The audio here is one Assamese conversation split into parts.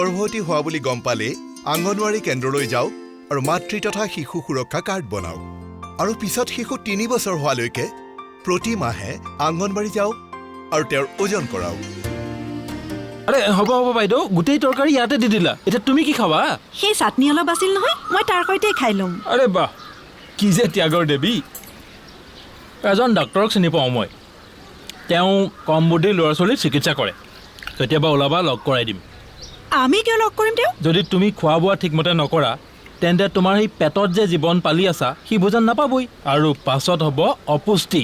গৰ্ভৱতী হোৱা বুলি গম পালে আংগনৱাড়ী কেন্দ্ৰলৈ যাওক আৰু মাতৃ তথা শিশু সুৰক্ষা কাৰ্ড বনাওক আৰু পিছত শিশু 3 বছৰ হোৱালৈকে প্ৰতি মাহে আংগনৱাড়ী যাওক আৰু তেওঁৰ ওজন কৰাওক আৰে হ'ব বাইদেউ গোটেই তৰকাৰী ইয়াতে দি দিলা এতিয়া তুমি কি খাবা সেই চাটনি অলপ আছিল নহয় মই তাৰ সৈতে খাই লম আৰে বাহ কি যে ত্যাগৰ দেৱী এজন ডাক্তৰক চিনি পাওঁ মই তেওঁ কম বুদ্ধিৰ ল'ৰা ছোৱালীক চিকিৎসা কৰে কেতিয়াবা ওলাবা লগ কৰাই দিম আমি কিয় লগ কৰিম তেওঁ যদি তুমি খোৱা বোৱা ঠিকমতে নকৰা তেন্তে তোমাৰ সেই পেটত যে জীৱন পালি আছা সি ভোজন নাপাবই আৰু পাছত হ'ব অপুষ্টি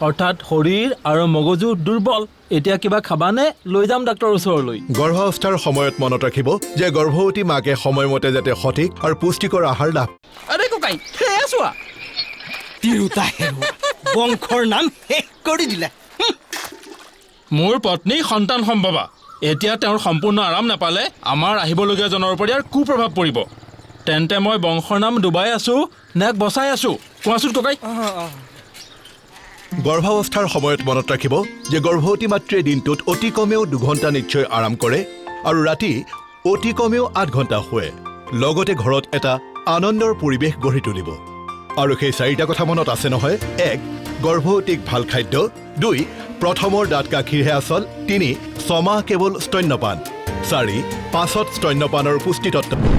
অৰ্থাৎ শৰীৰ আৰু মগজু দুৰ্বল এতিয়া কিবা খাবানে লৈ যাম ডাক্তৰৰ ওচৰলৈ গৰ্ভাৱস্থাৰ সময়ত মনত ৰাখিব যে গৰ্ভৱতী মাকে সময়মতে যাতে সঠিক আৰু পুষ্টিকৰ আহাৰ লাভ আৰে ককাই সেয়া চোৱা তিৰোতা হেৰুৱা বংশৰ নাম শেষ কৰি দিলে মোৰ পত্নী সন্তান সম্ভৱা এতিয়া তেওঁৰ সম্পূৰ্ণ আৰাম নাপালে আমাৰ আহিবলগীয়া জনৰ ওপৰত ইয়াৰ কুপ্ৰভাৱ পৰিব তেন্তে মই বংশৰ নাম ডুবাই আছো নে বচাই আছো কোৱাচোন ককাই গৰ্ভাৱস্থাৰ সময়ত মনত ৰাখিব যে গৰ্ভৱতী মাতৃয়ে দিনটোত অতি কমেও 2 ঘণ্টা নিশ্চয় আৰাম কৰে আৰু ৰাতি অতি কমেও 8 ঘণ্টা শুৱে লগতে ঘৰত এটা আনন্দৰ পৰিৱেশ গঢ়ি তুলিব আৰু সেই 4টা কথা মনত আছে নহয় 1 গৰ্ভৱতীক ভাল খাদ্য 2 প্ৰথমৰ দাঁত গাখীৰহে আচল 3 6 মাহ কেৱল স্তন্যপান 4 পাছত স্তন্যপানৰ পুষ্টিতত্ত্ব